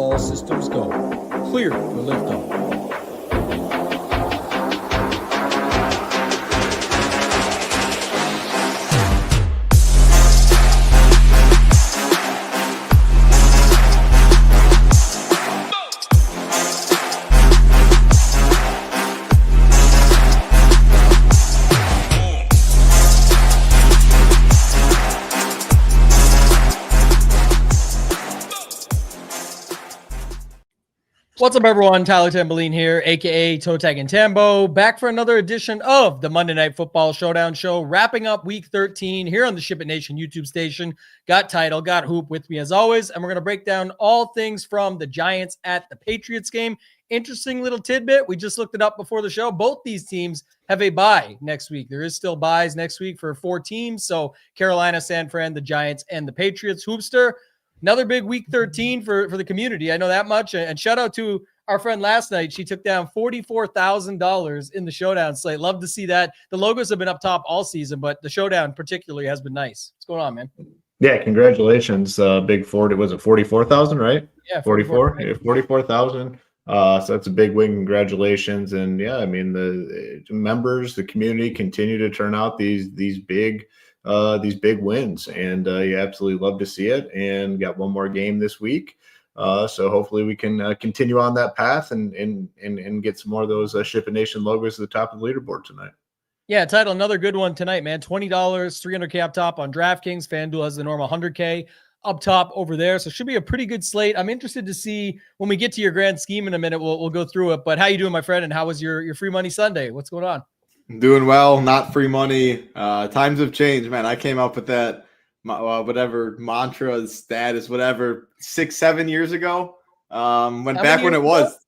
All systems go. Clear for liftoff. What's up, everyone? Tyler Tamboline here, aka ToeTagginTambo, back for another edition of the Monday Night Football Showdown show, wrapping up Week 13 here on the Ship It Nation YouTube station. Got Title, got Hoop with me as always, and we're going to break down all things from the Giants at the Patriots game. Interesting little tidbit. We just looked it up before the show. Both these teams have a bye next week. There is still byes next week for 4 teams. So Carolina, San Fran, the Giants, and the Patriots. Hoopster, another big Week 13 for the community. I know that much. And shout out to our friend last night. She took down $44,000 in the Showdown slate. Love to see that. The logos have been up top all season, but the Showdown particularly has been nice. What's going on, man? Yeah, congratulations, Big Ford. It was 44,000, right? Yeah, 44. Right? 44,000. So that's a big win. Congratulations. And yeah, I mean, the members, the community continue to turn out these big wins, and you absolutely love to see it. And got one more game this week, so hopefully we can continue on that path and get some more of those Ship It Nation logos at the top of the leaderboard tonight. Yeah, Title, another good one tonight, man. $20, $300K up top on DraftKings. FanDuel has the normal $100K up top over there, so it should be a pretty good slate. I'm interested to see when we get to your grand scheme in a minute. We'll go through it. But how you doing, my friend? And how was your free money Sunday? What's going on? Doing well, not free money. Times have changed, man. I came up with that, whatever mantra, status, whatever, 6-7 years ago. When it was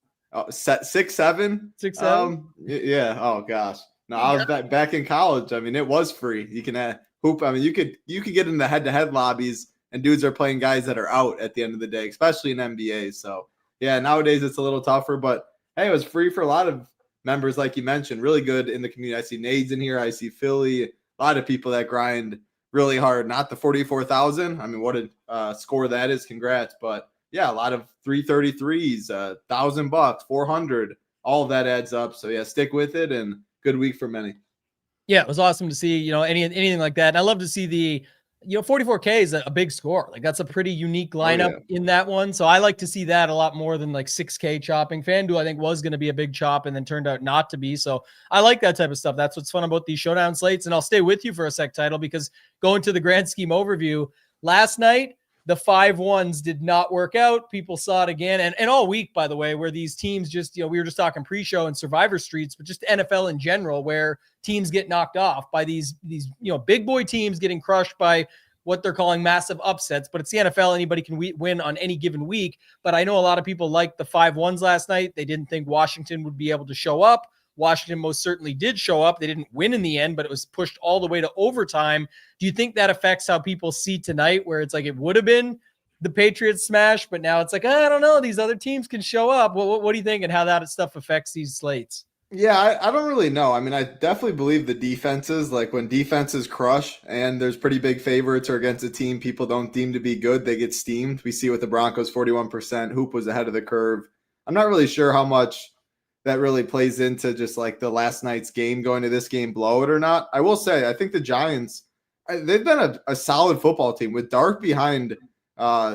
6, 7. 6, 7. Yeah. Oh gosh. No, I was back in college. I mean, it was free. You can hoop. I mean, you could get in the head-to-head lobbies, and dudes are playing guys that are out at the end of the day, especially in NBA. So yeah, nowadays it's a little tougher. But hey, it was free for a lot of members, like you mentioned, really good in the community. I see Nades in here. I see Philly. A lot of people that grind really hard. Not the 44,000. I mean, what a score that is. Congrats. But yeah, a lot of 333s, $1,000, 400. All of that adds up. So yeah, stick with it, and good week for many. Yeah, it was awesome to see, anything like that. And I love to see the 44K is a big score. Like, that's a pretty unique lineup in that one. So I like to see that a lot more than like 6K chopping. FanDuel, I think, was going to be a big chop and then turned out not to be. So I like that type of stuff. That's what's fun about these Showdown slates. And I'll stay with you for a sec, Title, because going to the grand scheme overview, last night, the 5-1s did not work out. People saw it again. And all week, by the way, where these teams just, we were just talking pre-show and Survivor Streets, but just NFL in general, where teams get knocked off by these big boy teams getting crushed by what they're calling massive upsets. But it's the NFL. Anybody can win on any given week. But I know a lot of people liked the 5-1s last night. They didn't think Washington would be able to show up. Washington most certainly did show up. They didn't win in the end, but it was pushed all the way to overtime. Do you think that affects how people see tonight, where it's like it would have been the Patriots smash, but now it's like, I don't know, these other teams can show up? What do you think, and how that stuff affects these slates? Yeah, I don't really know. I mean, I definitely believe the defenses, like when defenses crush and there's pretty big favorites or against a team people don't deem to be good, they get steamed. We see with the Broncos, 41%. Hoop was ahead of the curve. I'm not really sure how much that really plays into just like the last night's game, going to this game, blow it or not. I will say, I think the Giants, they've been a solid football team with Dark behind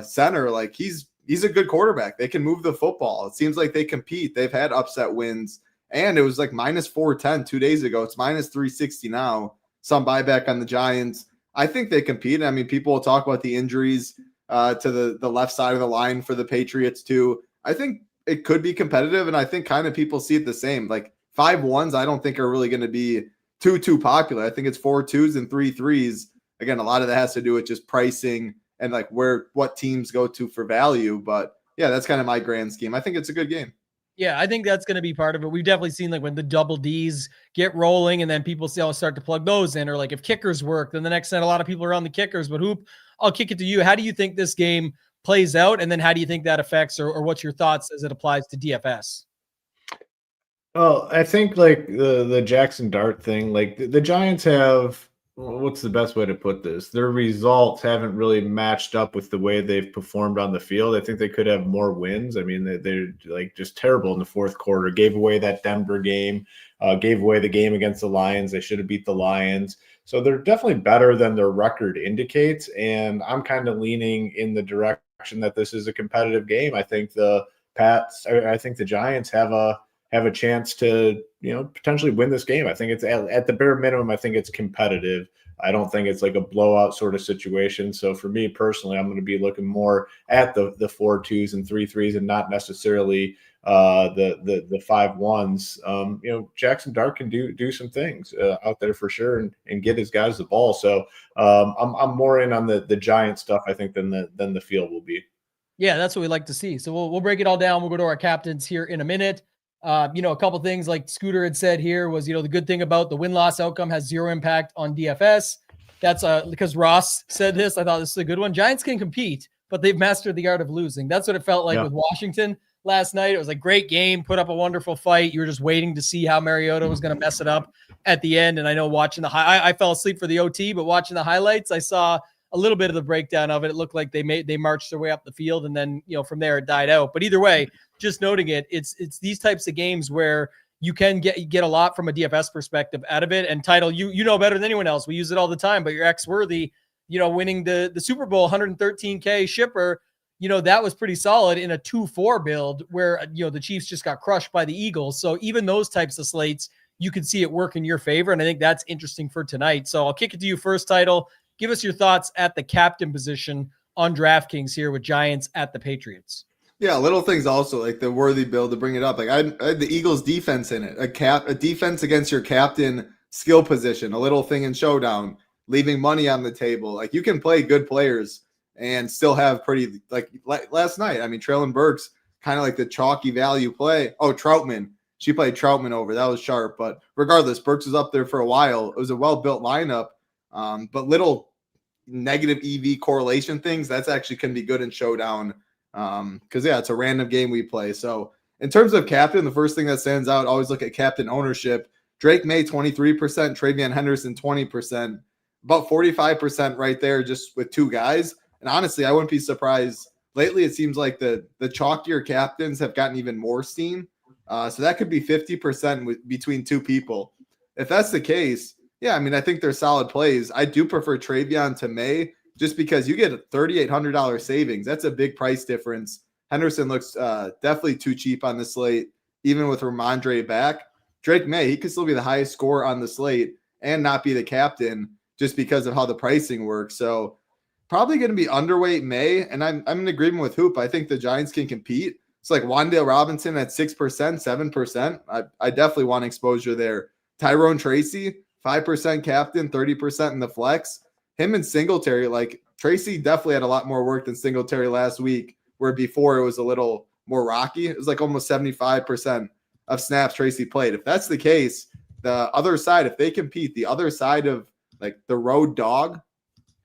center. Like he's a good quarterback. They can move the football. It seems like they compete. They've had upset wins, and it was like minus 410 2 days ago. It's minus 360 now. Some buyback on the Giants. I think they compete. I mean, people will talk about the injuries to the left side of the line for the Patriots too. I think it could be competitive, and I think kind of people see it the same. Like 5-1s, I don't think are really going to be too popular. I think it's 4 2s and 3 3s. Again, a lot of that has to do with just pricing and like what teams go to for value. But yeah, that's kind of my grand scheme. I think it's a good game. Yeah, I think that's going to be part of it. We've definitely seen like when the double Ds get rolling and then people start to plug those in, or like if kickers work, then the next night a lot of people are on the kickers. But Hoop, I'll kick it to you. How do you think this game plays out? And then how do you think that affects, or what's your thoughts as it applies to DFS? Well, I think like the Jackson Dart thing, like the Giants have what's the best way to put this? Their results haven't really matched up with the way they've performed on the field. I think they could have more wins. I mean, they're like just terrible in the fourth quarter. Gave away that Denver game, gave away the game against the Lions. They should have beat the Lions. So they're definitely better than their record indicates. And I'm kind of leaning in the direction that this is a competitive game. I think the Giants have a chance to, potentially win this game. I think it's at the bare minimum, I think it's competitive. I don't think it's like a blowout sort of situation. So for me personally, I'm going to be looking more at the 4-2s and 3-3s and not necessarily the 5-1s. Jackson Dart can do some things out there for sure and get his guys the ball. So I'm more in on the Giant stuff, I think, than the field will be. Yeah, that's what we like to see. So we'll break it all down. We'll go to our captains here in a minute. A couple things like Scooter had said here was, the good thing about the win-loss outcome has zero impact on DFS. That's because Ross said this. I thought this is a good one. Giants can compete, but they've mastered the art of losing. That's what it felt like with Washington last night. It was a great game, put up a wonderful fight. You were just waiting to see how Mariota was going to mess it up at the end. And I know watching I fell asleep for the OT, but watching the highlights, I saw a little bit of the breakdown of it. It looked like they marched their way up the field, and then from there it died out. But either way, just noting it, it's these types of games where you can get a lot from a DFS perspective out of it. And Title, you know better than anyone else. We use it all the time. But your ex-worthy, winning the Super Bowl 113K shipper, that was pretty solid in a 2-4 build where the Chiefs just got crushed by the Eagles. So even those types of slates, you can see it work in your favor, and I think that's interesting for tonight. So I'll kick it to you first, Title. Give us your thoughts at the captain position on DraftKings here with Giants at the Patriots. Yeah, little things also, like the worthy build to bring it up. Like I had the Eagles defense in it, a defense against your captain skill position, a little thing in Showdown, leaving money on the table. Like you can play good players and still have pretty, like last night. I mean, Traylon Burks, kind of like the chalky value play. Oh, Troutman. She played Troutman over. That was sharp. But regardless, Burks was up there for a while. It was a well-built lineup. But little negative EV correlation things, that's actually can be good in Showdown. Because it's a random game we play. So in terms of captain, the first thing that stands out, always look at captain ownership. Drake May 23%, Travion Henderson 20%, about 45% right there just with two guys. And honestly, I wouldn't be surprised. Lately, it seems like the chalkier captains have gotten even more steam. So that could be 50% between two people. If that's the case, I mean, I think they're solid plays. I do prefer Travion to May just because you get a $3,800 savings. That's a big price difference. Henderson looks definitely too cheap on the slate, even with Ramondre back. Drake May, he could still be the highest scorer on the slate and not be the captain just because of how the pricing works. So probably going to be underweight May, and I'm in agreement with Hoop. I think the Giants can compete. It's like Wan'Dale Robinson at 6%, 7%. I definitely want exposure there. Tyrone Tracy, 5% captain, 30% in the flex. Him and Singletary, like Tracy definitely had a lot more work than Singletary last week, where before it was a little more rocky. It was like almost 75% of snaps Tracy played. If that's the case, the other side, if they compete, the other side of like the road dog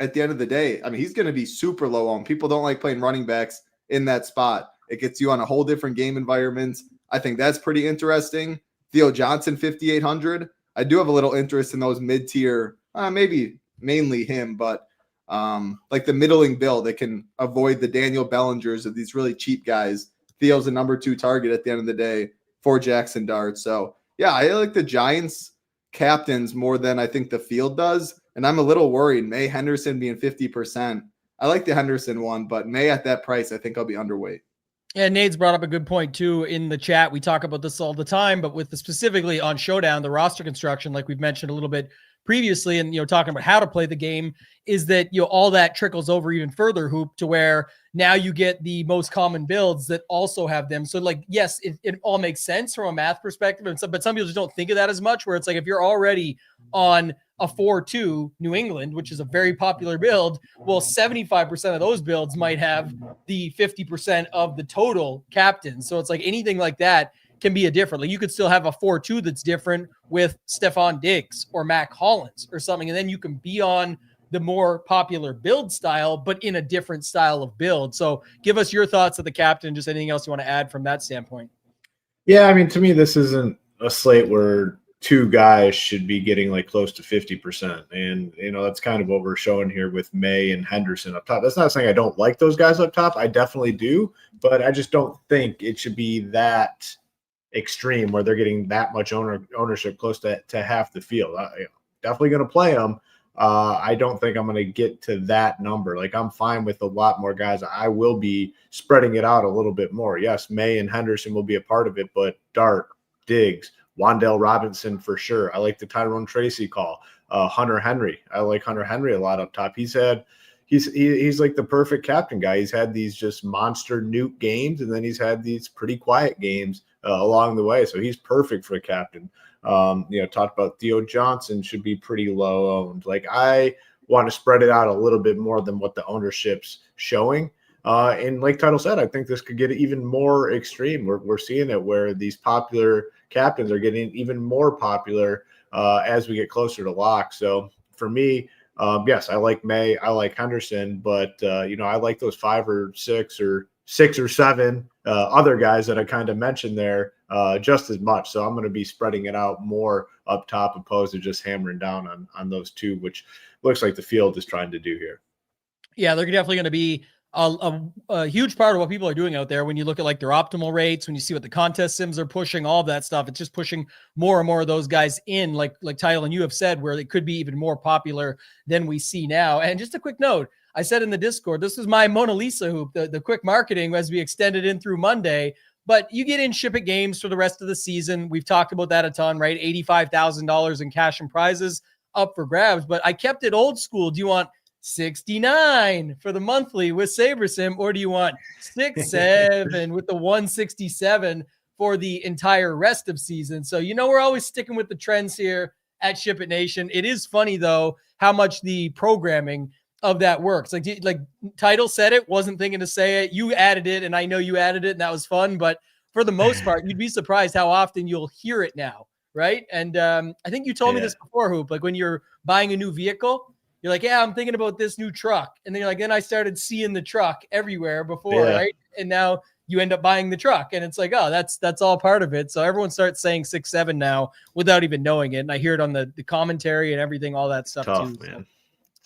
at the end of the day, I mean, he's going to be super low on. People don't like playing running backs in that spot. It gets you on a whole different game environment. I think that's pretty interesting. Theo Johnson, 5,800. I do have a little interest in those mid-tier, maybe mainly him, but like the middling build that can avoid the Daniel Bellingers of these really cheap guys. Theo's a number 2 target at the end of the day for Jackson Dart. So I like the Giants captains more than I think the field does. And I'm a little worried. May Henderson being 50%. I like the Henderson one, but May at that price, I think I'll be underweight. Yeah, Nade's brought up a good point too in the chat. We talk about this all the time, but with specifically on Showdown, the roster construction, like we've mentioned a little bit previously, and talking about how to play the game, is that all that trickles over even further, Hoop, to where now you get the most common builds that also have them. So like, yes, it all makes sense from a math perspective, but some people just don't think of that as much, where it's like if you're already on a 4-2 New England, which is a very popular build, well, 75% of those builds might have the 50% of the total captains. So it's like anything like that can be a different. Like you could still have a 4-2 that's different with Stephon Diggs or Mac Hollins or something, and then you can be on the more popular build style, but in a different style of build. So give us your thoughts of the captain, just anything else you want to add from that standpoint. Yeah, I mean, to me, this isn't a slate where two guys should be getting like close to 50%. And, that's kind of what we're showing here with May and Henderson up top. That's not saying I don't like those guys up top. I definitely do, but I just don't think it should be that extreme where they're getting that much ownership close to half the field. Definitely going to play them. I don't think I'm going to get to that number. Like, I'm fine with a lot more guys. I will be spreading it out a little bit more. Yes, May and Henderson will be a part of it, but Dart, Diggs, Wan'Dale Robinson for sure. I like the Tyrone Tracy call. Hunter Henry. I like Hunter Henry a lot up top. He's like the perfect captain guy. He's had these just monster nuke games, and then he's had these pretty quiet games along the way. So he's perfect for a captain. Talked about Theo Johnson should be pretty low owned. Like, I want to spread it out a little bit more than what the ownership's showing. And like Title said, I think this could get even more extreme. We're seeing it where these popular captains are getting even more popular as we get closer to lock. So for me, yes, I like May, I like Henderson, but I like those 5 or 6 or 6 or 7 other guys that I kind of mentioned there just as much. So I'm going to be spreading it out more up top opposed to just hammering down on those two, which looks like the field is trying to do here. Yeah, they're definitely going to be a huge part of what people are doing out there. When you look at like their optimal rates, when you see what the contest sims are pushing, all of that stuff, it's just pushing more and more of those guys in, like Tyler and you have said, where they could be even more popular than we see now. And just a quick note, I said in the Discord, this is my Mona Lisa hoop, the quick marketing as we extended in through Monday, but you get in ship it games for the rest of the season. We've talked about that a ton, right? $85,000 in cash and prizes up for grabs, but I kept it old school. Do you want 69 for the monthly with SaberSim, or do you want 6-7 with the 167 for the entire rest of season? So, we're always sticking with the trends here at Ship It Nation. It is funny though, how much the programming of that works. Like Title said it, wasn't thinking to say it. You added it, and I know you added it, and that was fun. But for the most part, you'd be surprised how often you'll hear it now, right? And I think you told me this before, Hoop. Like when you're buying a new vehicle, you're like, yeah, I'm thinking about this new truck. And then you're like, then I started seeing the truck everywhere before, right? And now you end up buying the truck. And it's like, oh, that's all part of it. So everyone starts saying 6-7 now without even knowing it. And I hear it on the commentary and everything, all that stuff tough, too. Man.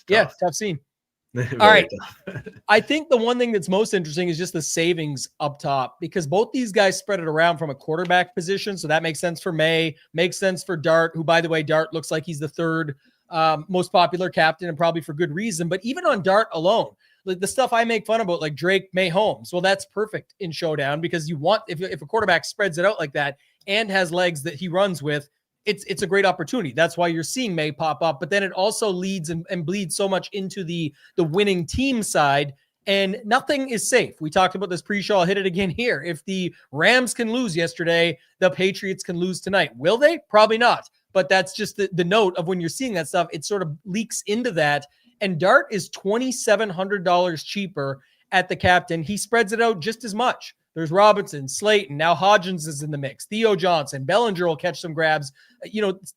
Yeah, tough scene. All right. I think the one thing that's most interesting is just the savings up top, because both these guys spread it around from a quarterback position. So that makes sense for May, makes sense for Dart, who, by the way, Dart looks like he's the third most popular captain, and probably for good reason. But even on Dart alone, like the stuff I make fun about, like Drake May Holmes, well, that's perfect in Showdown, because you want, if a quarterback spreads it out like that and has legs that he runs with, it's a great opportunity. That's why you're seeing May pop up. But then it also leads and bleeds so much into the winning team side, and nothing is safe. We talked about this pre-show. I'll hit it again here. If the Rams can lose yesterday, the Patriots can lose tonight. Will they? Probably not. But that's just the note of when you're seeing that stuff, it sort of leaks into that. And Dart is $2,700 cheaper at the captain. He spreads it out just as much. There's Robinson, Slayton, now Hodgins is in the mix, Theo Johnson, Bellinger will catch some grabs,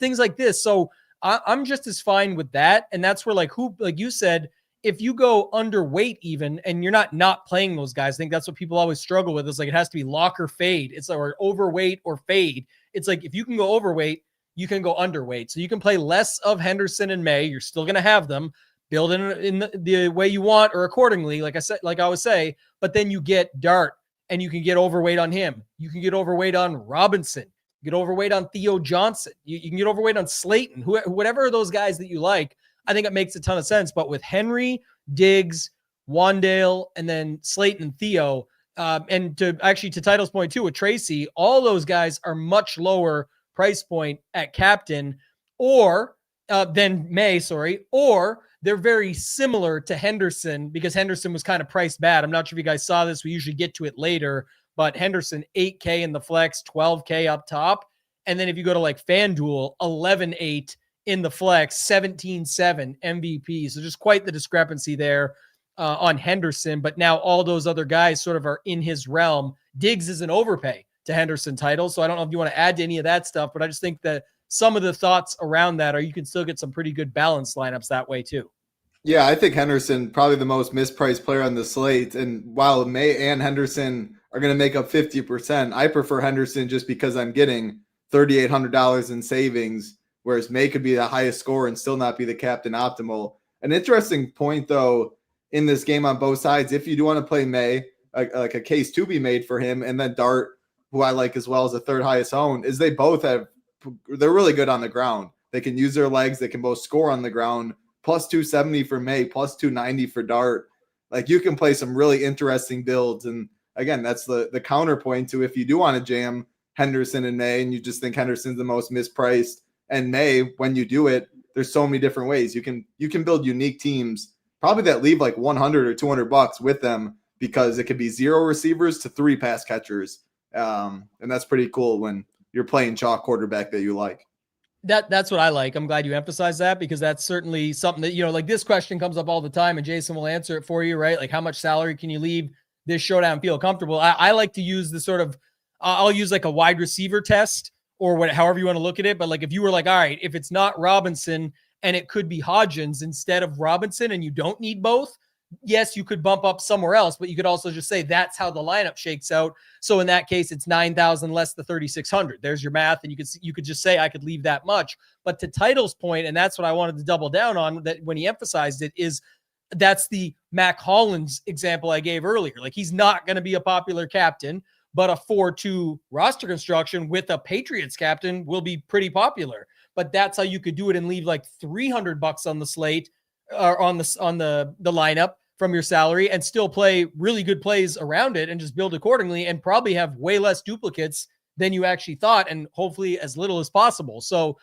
things like this. So I'm just as fine with that. And that's where, like you said, if you go underweight even, and you're not playing those guys, I think that's what people always struggle with. It's like, it has to be lock or fade. It's like, or overweight or fade. It's like, if you can go overweight, you can go underweight. So you can play less of Henderson and May. You're still going to have them build in the way you want, or accordingly, like I always say, but then you get Dart, and you can get overweight on him. You can get overweight on Robinson. You get overweight on Theo Johnson. You can get overweight on Slayton, whatever of those guys that you like. I think it makes a ton of sense. But with Henry, Diggs, Wan'Dale, and then Slayton and Theo, and to Title's point too, with Tracy, all those guys are much lower price point at captain, or than May, or they're very similar to Henderson, because Henderson was kind of priced bad. I'm not sure if you guys saw this. We usually get to it later, but Henderson, $8K in the flex, $12K up top. And then if you go to like FanDuel, 11.8 in the flex, 17.7 MVP. So just quite the discrepancy there on Henderson. But now all those other guys sort of are in his realm. Diggs is an overpay to Henderson Title. So I don't know if you want to add to any of that stuff, but I just think that some of the thoughts around that are you can still get some pretty good balanced lineups that way too. Yeah, I think Henderson, probably the most mispriced player on the slate. And while May and Henderson are going to make up 50%, I prefer Henderson just because I'm getting $3,800 in savings, whereas May could be the highest score and still not be the captain optimal. An interesting point, though, in this game on both sides, if you do want to play May, like a case to be made for him, and then Dart, who I like as well as the third highest owned, is they're really good on the ground. They can use their legs. They can both score on the ground. Plus 270 for May, plus 290 for Dart. Like, you can play some really interesting builds. And again, that's the counterpoint to if you do want to jam Henderson and May and you just think Henderson's the most mispriced, and May, when you do it, there's so many different ways. You can build unique teams, probably that leave like 100 or $200 with them, because it could be 0 receivers to 3 pass catchers. And that's pretty cool when you're playing chalk quarterback that you like. That's what I like. I'm glad you emphasize that, because that's certainly something that, like, this question comes up all the time and Jason will answer it for you, right? Like, how much salary can you leave this showdown feel comfortable? I like to use the sort of, I'll use like a wide receiver test or however you want to look at it. But like, if you were like, all right, if it's not Robinson and it could be Hodgins instead of Robinson and you don't need both, yes, you could bump up somewhere else, but you could also just say that's how the lineup shakes out. So in that case, it's 9,000 less the 3,600. There's your math. And you could just say, I could leave that much. But to Title's point, and that's what I wanted to double down on, that when he emphasized it, is that's the Mac Hollins example I gave earlier. Like, he's not going to be a popular captain, but a 4-2 roster construction with a Patriots captain will be pretty popular. But that's how you could do it and leave like $300 on the slate, or on the lineup from your salary, and still play really good plays around it and just build accordingly, and probably have way less duplicates than you actually thought, and hopefully as little as possible. So,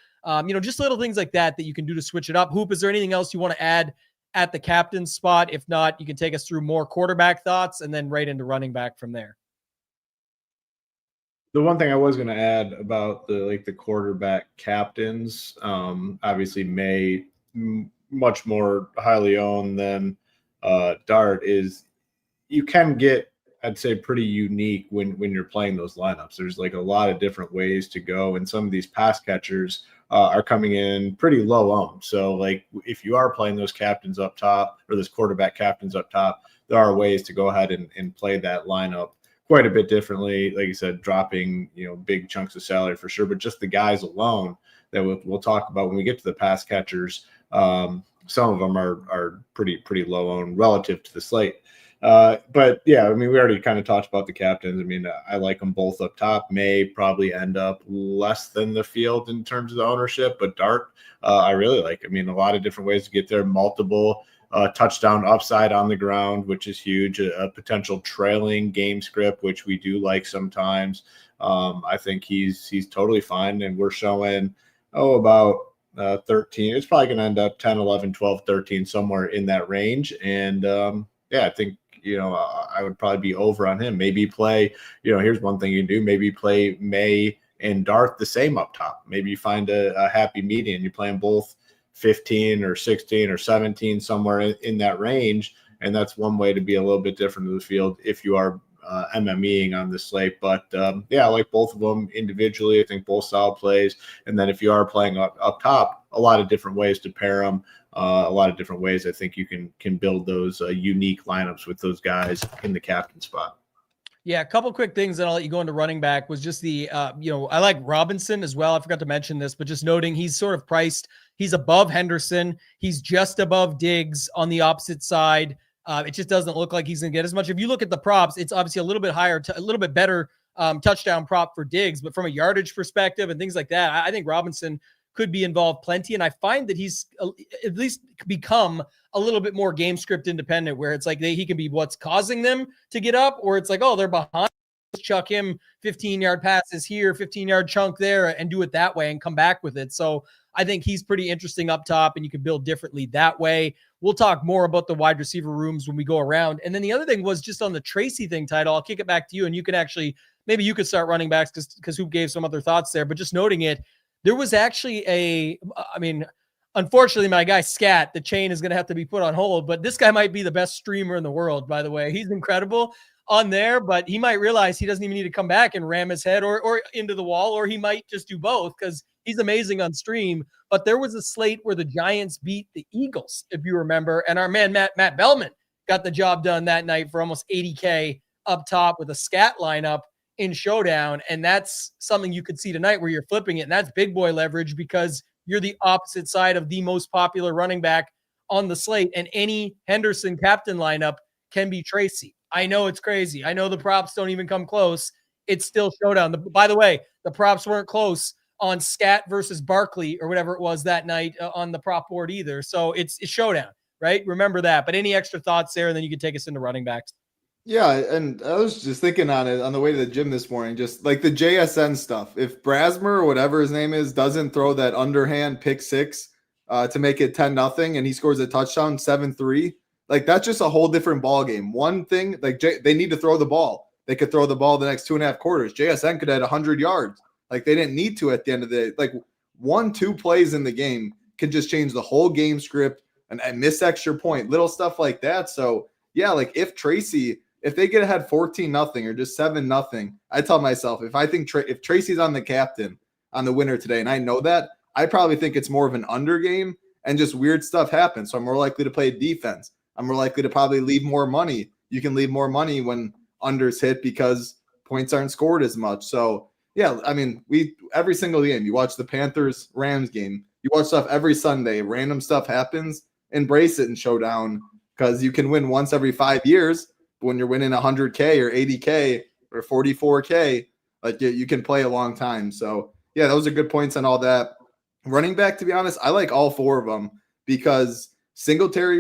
just little things like that you can do to switch it up. Hoop, is there anything else you want to add at the captain spot? If not, you can take us through more quarterback thoughts and then right into running back from there. The one thing I was going to add about the quarterback captains, obviously May much more highly owned than Dart, is you can get, I'd say, pretty unique when you're playing those lineups. There's like a lot of different ways to go, and some of these pass catchers are coming in pretty low owned. So like, if you are playing those captains up top, or those quarterback captains up top, there are ways to go ahead and play that lineup quite a bit differently. Like you said, dropping big chunks of salary for sure, but just the guys alone that we'll talk about when we get to the pass catchers. Some of them are pretty low owned relative to the slate. But yeah, I mean, we already kind of talked about the captains. I mean, I like them both up top. May probably end up less than the field in terms of the ownership, but Dart, I really like. I mean, a lot of different ways to get there, multiple touchdown upside on the ground, which is huge, a potential trailing game script, which we do like sometimes. I think he's totally fine, and we're showing, about 13. It's probably going to end up 10, 11, 12, 13, somewhere in that range. And I think, I would probably be over on him. Maybe play, here's one thing you can do. Maybe play May and Dart the same up top. Maybe you find a happy median. You play them both 15 or 16 or 17, somewhere in that range. And that's one way to be a little bit different in the field if you are MMEing on the slate. But I like both of them individually. I think both solid plays. And then if you are playing up top, a lot of different ways to pair them. A lot of different ways I think you can build those unique lineups with those guys in the captain spot. Yeah, a couple quick things, and I'll let you go into running back. Was just the, I like Robinson as well. I forgot to mention this, but just noting he's sort of priced. He's above Henderson. He's just above Diggs on the opposite side. It just doesn't look like he's going to get as much. If you look at the props, it's obviously a little bit higher, a little bit better touchdown prop for Diggs, but from a yardage perspective and things like that, I think Robinson could be involved plenty. And I find that he's at least become a little bit more game script independent, where it's like he can be what's causing them to get up, or it's like, oh, they're behind. Chuck him 15-yard passes here, 15-yard chunk there, and do it that way and come back with it. So I think he's pretty interesting up top, and you can build differently that way. We'll talk more about the wide receiver rooms when we go around. And then the other thing was just on the Tracy thing, Title. I'll kick it back to you, and you can actually, maybe you could start running backs because Hoop gave some other thoughts there, but just noting it, there was actually unfortunately, my guy Scat, the chain is going to have to be put on hold, but this guy might be the best streamer in the world, by the way. He's incredible on there, but he might realize he doesn't even need to come back and ram his head or into the wall, or he might just do both because he's amazing on stream. But there was a slate where the Giants beat the Eagles, if you remember, and our man Matt Bellman got the job done that night for almost $80K up top with a Scat lineup. in Showdown. And that's something you could see tonight where you're flipping it. And that's big boy leverage because you're the opposite side of the most popular running back on the slate. And any Henderson captain lineup can be Tracy. I know it's crazy. I know the props don't even come close. It's still Showdown. By the way, the props weren't close on Scat versus Barkley or whatever it was that night on the prop board either. So it's Showdown, right? Remember that. But any extra thoughts there, and then you can take us into running backs. Yeah, and I was just thinking on it on the way to the gym this morning, just like the JSN stuff. If Brasmer or whatever his name is doesn't throw that underhand pick six to make it 10-0 and he scores a touchdown 7-3, like that's just a whole different ball game. One thing, like they need to throw the ball. They could throw the ball the next 2.5 quarters. JSN could have 100 yards. Like they didn't need to at the end of the day. Like 1-2 plays in the game could just change the whole game script and miss extra point, little stuff like that. So yeah, like if they get ahead 14-0 or just 7-0, I tell myself, if I think if Tracy's on the captain on the winner today, and I know that, I probably think it's more of an under game and just weird stuff happens. So I'm more likely to play defense. I'm more likely to probably leave more money. You can leave more money when unders hit because points aren't scored as much. So yeah, I mean, every single game, you watch the Panthers-Rams game, you watch stuff every Sunday, random stuff happens, embrace it in Showdown because you can win once every 5 years. But when you're winning 100K or 80K or 44K, like you can play a long time. So yeah, those are good points on all that. Running back, to be honest, I like all four of them because Singletary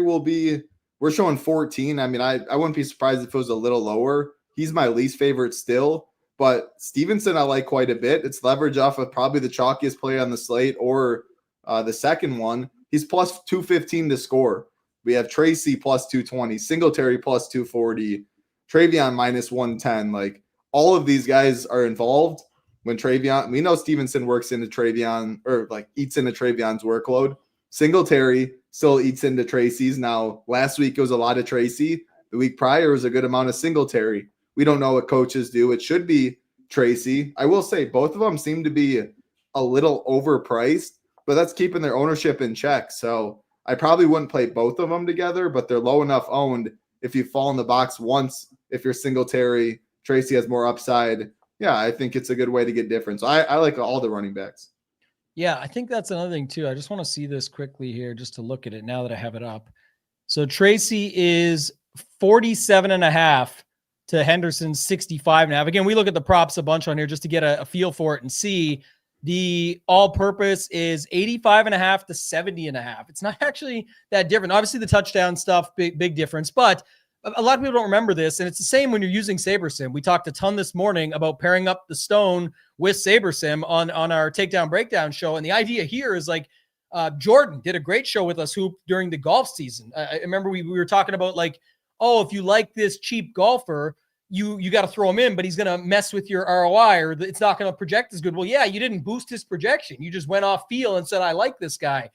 we're showing 14. I mean, I wouldn't be surprised if it was a little lower. He's my least favorite still, but Stevenson I like quite a bit. It's leverage off of probably the chalkiest play on the slate or the second one. He's plus 215 to score. We have Tracy plus 220, Singletary plus 240, Travion minus 110. Like all of these guys are involved when Travion. We know Stevenson works into Travion or like eats into Travion's workload. Singletary still eats into Tracy's. Now, last week it was a lot of Tracy. The week prior was a good amount of Singletary. We don't know what coaches do. It should be Tracy. I will say both of them seem to be a little overpriced, but that's keeping their ownership in check. So I probably wouldn't play both of them together, but they're low enough owned. If you fall in the box once, if you're Singletary, Tracy has more upside. Yeah, I think it's a good way to get different. So I like all the running backs. Yeah, I think that's another thing too. I just want to see this quickly here just to look at it now that I have it up. So Tracy is 47.5 to Henderson's 65.5. Again, we look at the props a bunch on here just to get a feel for it and see. The all-purpose is 85.5 to 70.5. It's not actually that different. Obviously, the touchdown stuff, big difference. But a lot of people don't remember this, and it's the same when you're using SaberSim. We talked a ton this morning about pairing up the Stone with SaberSim on our Takedown Breakdown show. And the idea here is like Jordan did a great show with us during the golf season. I remember we were talking about like, oh, if you like this cheap golfer, you got to throw him in, but he's going to mess with your ROI or it's not going to project as good. Well, yeah, you didn't boost his projection. You just went off feel and said, I like this guy.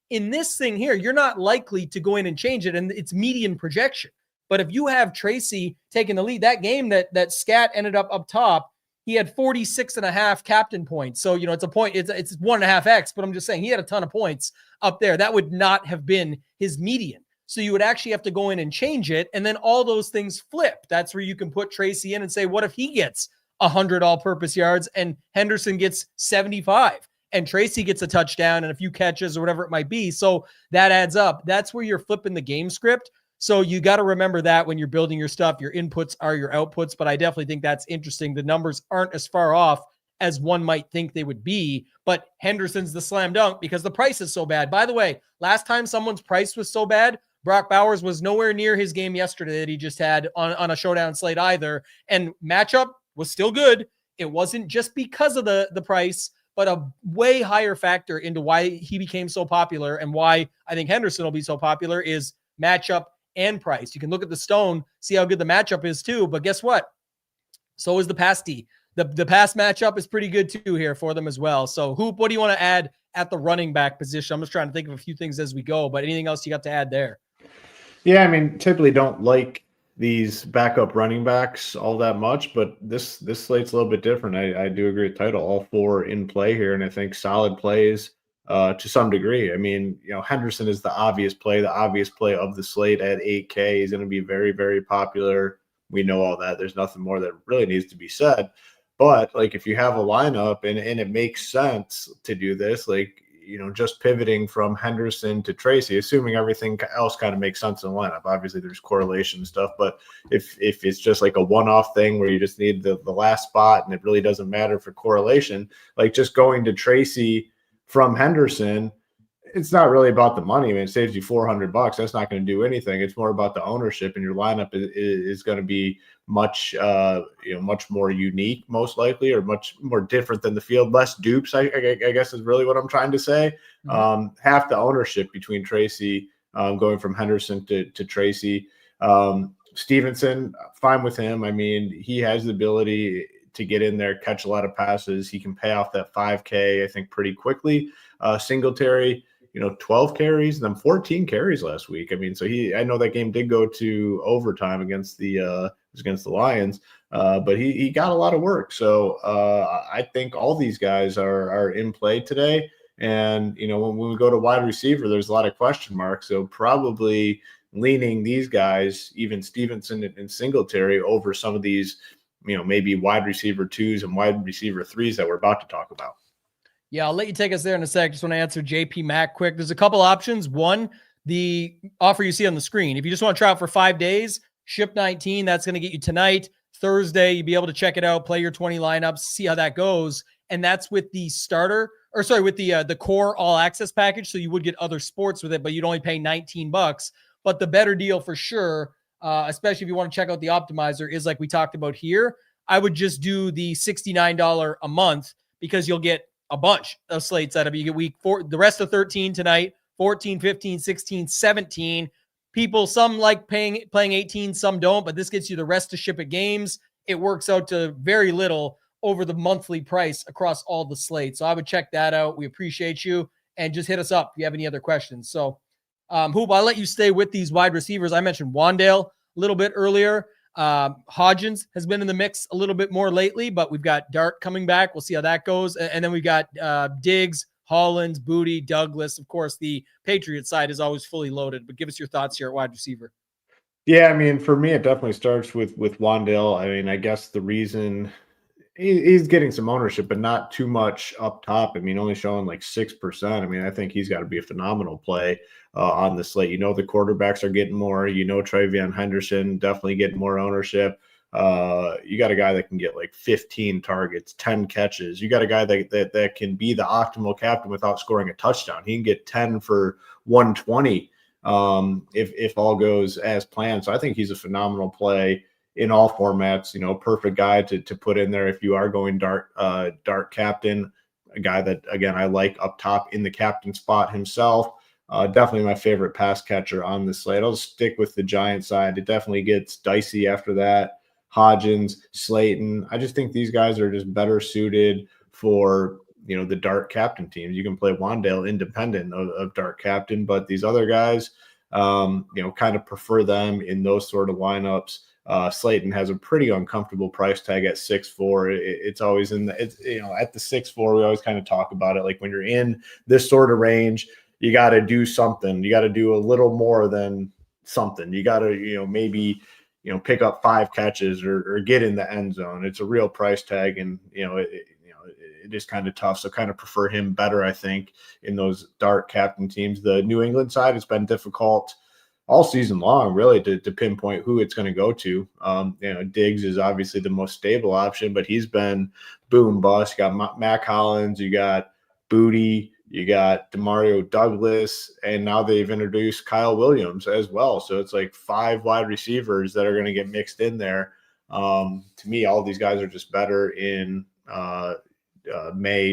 In this thing here, you're not likely to go in and change it, and it's median projection. But if you have Tracy taking the lead, that game that Scat ended up top, he had 46.5 captain points. So, it's a point, it's 1.5x, but I'm just saying he had a ton of points up there. That would not have been his median. So you would actually have to go in and change it. And then all those things flip. That's where you can put Tracy in and say, what if he gets 100 all-purpose yards and Henderson gets 75 and Tracy gets a touchdown and a few catches or whatever it might be. So that adds up. That's where you're flipping the game script. So you got to remember that when you're building your stuff, your inputs are your outputs. But I definitely think that's interesting. The numbers aren't as far off as one might think they would be. But Henderson's the slam dunk because the price is so bad. By the way, last time someone's price was so bad, Brock Bowers was nowhere near his game yesterday that he just had on a Showdown slate either. And matchup was still good. It wasn't just because of the price, but a way higher factor into why he became so popular and why I think Henderson will be so popular is matchup and price. You can look at the Stone, see how good the matchup is too. But guess what? So is the pass D. The pass matchup is pretty good too here for them as well. So Hoop, what do you want to add at the running back position? I'm just trying to think of a few things as we go, but anything else you got to add there? Yeah, I mean, typically don't like these backup running backs all that much, but this slate's a little bit different. I do agree with title, all four in play here, and I think solid plays to some degree. I mean, Henderson is the obvious play of the slate at 8K. He's going to be very, very popular. We know all that. There's nothing more that really needs to be said. But like if you have a lineup and it makes sense to do this, like, just pivoting from Henderson to Tracy, assuming everything else kind of makes sense in the lineup. Obviously, there's correlation stuff, but if it's just like a one-off thing where you just need the last spot and it really doesn't matter for correlation, like just going to Tracy from Henderson, it's not really about the money. I mean, it saves you $400. That's not going to do anything. It's more about the ownership, and your lineup is going to be much, much more unique, most likely, or much more different than the field. Less dupes, I guess, is really what I'm trying to say. Half the ownership between Tracy, going from Henderson to Tracy. Stevenson, fine with him. I mean, he has the ability to get in there, catch a lot of passes. He can pay off that 5K, I think, pretty quickly. Singletary, 12 carries, and then 14 carries last week. I mean, so I know that game did go to overtime against the Lions, but he got a lot of work. So I think all these guys are in play today. And, when we go to wide receiver, there's a lot of question marks. So probably leaning these guys, even Stevenson and Singletary, over some of these, maybe wide receiver 2s and wide receiver 3s that we're about to talk about. Yeah, I'll let you take us there in a sec. Just want to answer JP Mack quick. There's a couple options. One, the offer you see on the screen. If you just want to try out for 5 days, ship 19. That's going to get you tonight. Thursday, you'll be able to check it out, play your 20 lineups, see how that goes. And that's with the with the core all access package. So you would get other sports with it, but you'd only pay $19. But the better deal for sure, especially if you want to check out the optimizer, is like we talked about here. I would just do the $69 a month, because you'll get a bunch of slate setup. You get week 4, the rest of 13 tonight, 14, 15, 16, 17. People, some like playing 18, some don't, but this gets you the rest of ship it games. It works out to very little over the monthly price across all the slates. So I would check that out. We appreciate you, and just hit us up if you have any other questions. So Hoop, I'll let you stay with these wide receivers. I mentioned Wandale a little bit earlier. Hodgins has been in the mix a little bit more lately, but we've got Dart coming back. We'll see how that goes. And then we've got Diggs, Hollins, Booty, Douglas. Of course, the Patriots side is always fully loaded, but give us your thoughts here at wide receiver. Yeah, I mean, for me, it definitely starts with Wandale. I mean, I guess the reason he's getting some ownership, but not too much up top. I mean, only showing like 6%. I mean, I think he's got to be a phenomenal play on the slate. The quarterbacks are getting more. Travion Henderson definitely getting more ownership. You got a guy that can get like 15 targets, 10 catches. You got a guy that can be the optimal captain without scoring a touchdown. He can get 10 for 120 if all goes as planned. So I think he's a phenomenal play in all formats. Perfect guy to put in there if you are going dart captain. A guy that, again, I like up top in the captain spot himself. Definitely my favorite pass catcher on the slate. I'll stick with the Giant side. It definitely gets dicey after that. Hodgins, Slayton. I just think these guys are just better suited for the dart captain teams. You can play Wandale independent of dart captain, but these other guys, kind of prefer them in those sort of lineups. Slayton has a pretty uncomfortable price tag at 6'4". It's always at the 6'4", we always kind of talk about it. Like when you're in this sort of range, you got to do something. You got to do a little more than something. You got to, maybe, pick up 5 catches or get in the end zone. It's a real price tag, and, it is kind of tough. So kind of prefer him better, I think, in those dart captain teams. The New England side has been difficult all season long, really, to pinpoint who it's going to go to. Diggs is obviously the most stable option, but he's been boom bust. You got Mac Hollins, you got Booty, you got Demario Douglas, and now they've introduced Kyle Williams as well. So it's like 5 wide receivers that are going to get mixed in there. To me, all these guys are just better in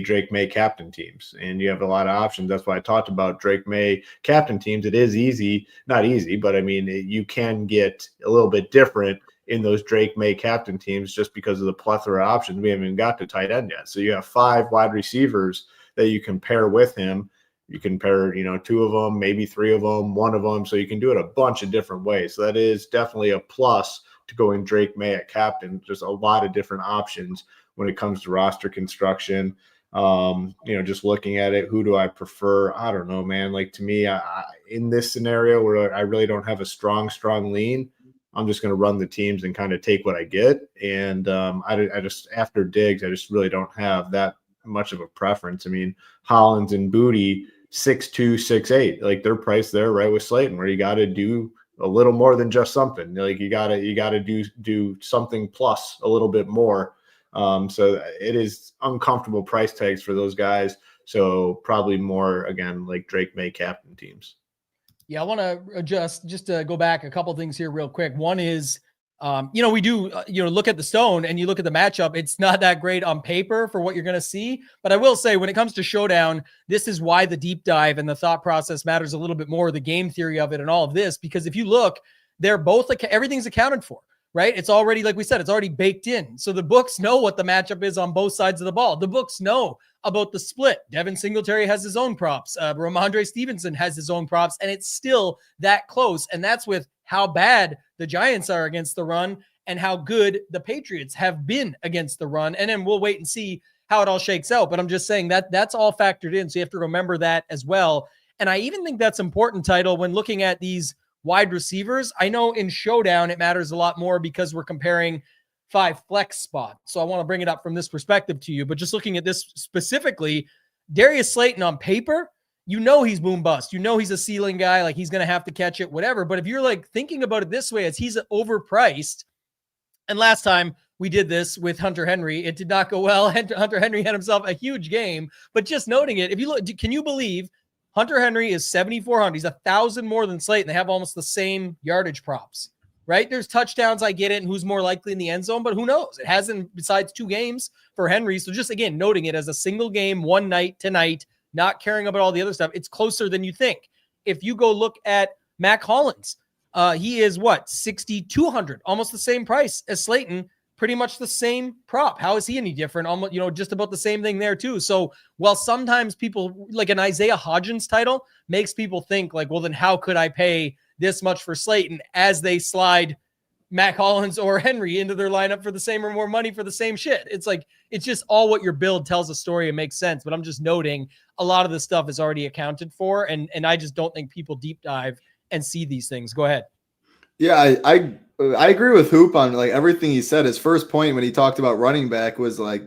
Drake May captain teams, and you have a lot of options. That's why I talked about Drake May captain teams. It is easy, not easy, but I mean, you can get a little bit different in those Drake May captain teams just because of the plethora of options. We haven't even got to tight end yet. So you have 5 wide receivers that you can pair with him. You can pair, 2 of them, maybe 3 of them, 1 of them. So you can do it a bunch of different ways. So that is definitely a plus to going Drake May at captain. There's a lot of different options when it comes to roster construction. Just looking at it, who do I prefer? I don't know, man. Like, to me, I in this scenario where I really don't have a strong lean, I'm just going to run the teams and kind of take what I get. And I just, after Diggs, I just really don't have that much of a preference. I mean, Hollins and Booty, 6'2", 6'8", like they're priced there right with Slayton, where you got to do a little more than just something. Like you gotta do something plus a little bit more. So it is uncomfortable price tags for those guys. So probably more, again, like Drake May captain teams. Yeah, I want to adjust just to go back a couple things here real quick. One is, we do, look at the stone and you look at the matchup. It's not that great on paper for what you're going to see. But I will say when it comes to Showdown, this is why the deep dive and the thought process matters a little bit more, the game theory of it and all of this, because if you look, they're both like everything's accounted for, right? It's already, like we said, it's already baked in. So the books know what the matchup is on both sides of the ball. The books know about the split. Devin Singletary has his own props. Ramondre Stevenson has his own props, and it's still that close. And that's with how bad the Giants are against the run and how good the Patriots have been against the run. And then we'll wait and see how it all shakes out. But I'm just saying that that's all factored in. So you have to remember that as well. And I even think that's important, Title, when looking at these wide receivers. I know in Showdown, it matters a lot more because we're comparing 5 flex spots. So I want to bring it up from this perspective to you, but just looking at this specifically, Darius Slayton on paper, he's boom bust. He's a ceiling guy. Like he's going to have to catch it, whatever. But if you're like thinking about it this way, as he's overpriced, and last time we did this with Hunter Henry, it did not go well. Hunter Henry had himself a huge game, but just noting it, if you look, can you believe Hunter Henry is 7,400? He's 1,000 more than Slayton. They have almost the same yardage props. Right? There's touchdowns. I get it. And who's more likely in the end zone, but who knows? It hasn't besides 2 games for Henry. So just again, noting it as a single game, one night tonight, not caring about all the other stuff. It's closer than you think. If you go look at Mac Hollins, he is 6,200, almost the same price as Slayton, pretty much the same prop. How is he any different? Almost, just about the same thing there too. So while sometimes people like an Isaiah Hodgins title makes people think like, well, then how could I pay this much for Slayton as they slide Mac Hollins or Henry into their lineup for the same or more money for the same shit? It's like, it's just all what your build tells a story and makes sense. But I'm just noting a lot of this stuff is already accounted for. And I just don't think people deep dive and see these things. Go ahead. Yeah, I agree with Hoop on like everything he said. His first point when he talked about running back was like,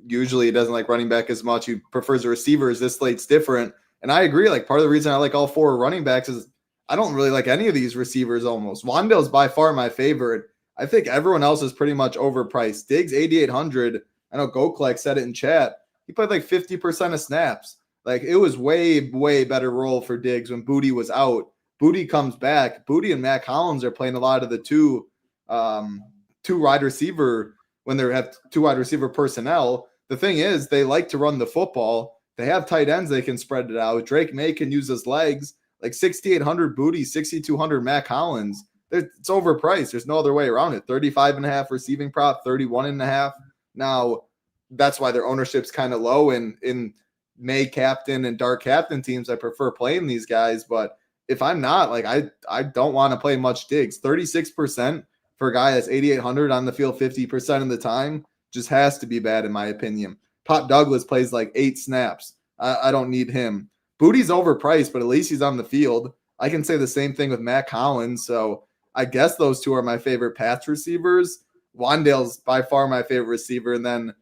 usually he doesn't like running back as much. He prefers the receivers. This slate's different. And I agree. Like part of the reason I like all 4 running backs is I don't really like any of these receivers almost. Wan'Dale's by far my favorite. I think everyone else is pretty much overpriced. Diggs, 8,800. I know Goklek said it in chat. He played like 50% of snaps. Like it was way, way better role for Diggs when Booty was out. Booty comes back. Booty and Mac Hollins are playing a lot of the two wide receiver when they have 2 wide receiver personnel. The thing is, they like to run the football. They have tight ends they can spread it out. Drake May can use his legs. Like 6,800 Booty, 6,200 Mac Hollins. It's overpriced. There's no other way around it. 35.5 receiving prop, 31.5. Now, that's why their ownership's kind of low. And in May captain and dark captain teams, I prefer playing these guys. But if I'm not, like, I don't want to play much Diggs. 36% for a guy that's 8,800 on the field 50% of the time just has to be bad, in my opinion. Pop Douglas plays like 8 snaps. I don't need him. Booty's overpriced, but at least he's on the field. I can say the same thing with Mac Hollins. So I guess those 2 are my favorite pass receivers. Wan'Dale's by far my favorite receiver. And then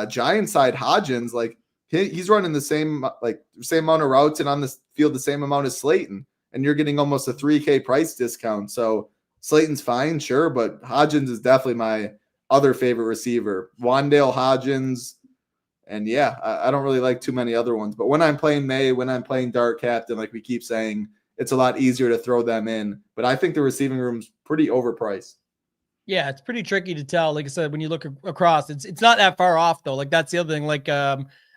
Giant side Hodgins, like he's running the same amount of routes and on the field the same amount as Slayton. And you're getting almost a $3,000 price discount. So Slayton's fine, sure, but Hodgins is definitely my other favorite receiver. Wan'Dale, Hodgins. And yeah, I don't really like too many other ones. But when I'm playing May, when I'm playing Dark Captain, like we keep saying, it's a lot easier to throw them in. But I think the receiving room's pretty overpriced. Yeah, it's pretty tricky to tell. Like I said, when you look across, it's not that far off though. Like that's the other thing. Like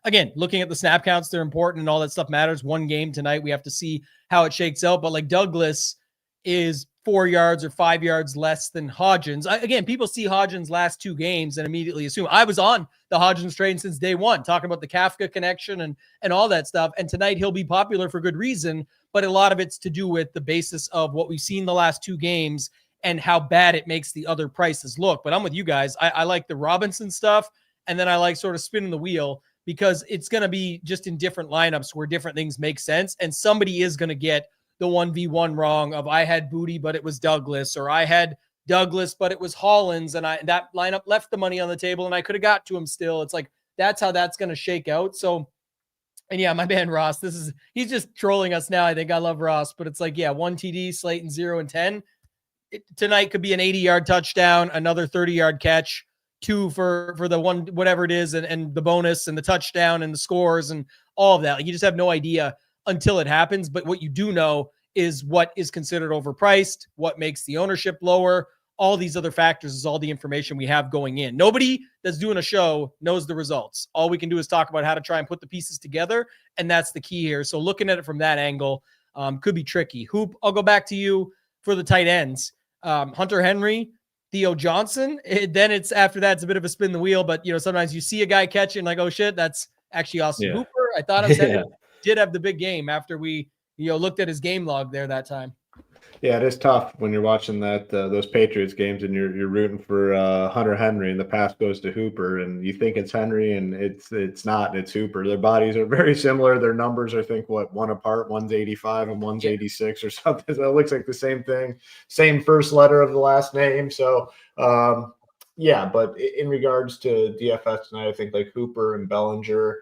again, looking at the snap counts, they're important and all that stuff matters. One game tonight, we have to see how it shakes out. But like Douglas is 4 yards or 5 yards less than Hodgins. Again, people see Hodgins' last 2 games and immediately assume I was on the Hodgins train since day one, talking about the Kafka connection and all that stuff. And tonight he'll be popular for good reason, but a lot of it's to do with the basis of what we've seen the last 2 games and how bad it makes the other prices look. But I'm with you guys. I like the Robinson stuff, and then I like sort of spinning the wheel because it's going to be just in different lineups where different things make sense, and somebody is going to get the 1v1 wrong of I had Booty, but it was Douglas, or I had Douglas, but it was Hollins, and that lineup left the money on the table and I could have got to him still. It's like, that's how that's going to shake out. So, and yeah, my man Ross, he's just trolling us now. I think I love Ross, but it's like, yeah, 1 TD, Slate, and 0 and 10. Tonight could be an 80-yard touchdown, another 30-yard catch, 2 for the one, whatever it is, and the bonus and the touchdown and the scores and all of that. Like, you just have no idea until it happens. But what you do know is what is considered overpriced, what makes the ownership lower. All these other factors is all the information we have going in. Nobody that's doing a show knows the results. All we can do is talk about how to try and put the pieces together, and that's the key here. So looking at it from that angle could be tricky. Hoop, I'll go back to you for the tight ends. Hunter Henry, Theo Johnson. Then it's after that, it's a bit of a spin the wheel, but sometimes you see a guy catch it and like, oh shit, that's actually Austin Hooper. I thought I was did have the big game after we looked at his game log there that time. Yeah, it is tough when you're watching those Patriots games and you're rooting for Hunter Henry and the pass goes to Hooper and you think it's Henry and it's not, it's Hooper. Their bodies are very similar. Their numbers are, I think, one apart. One's 85 and one's 86 or something. So it looks like the same thing, same first letter of the last name. So but in regards to DFS tonight, I think like Hooper and Bellinger,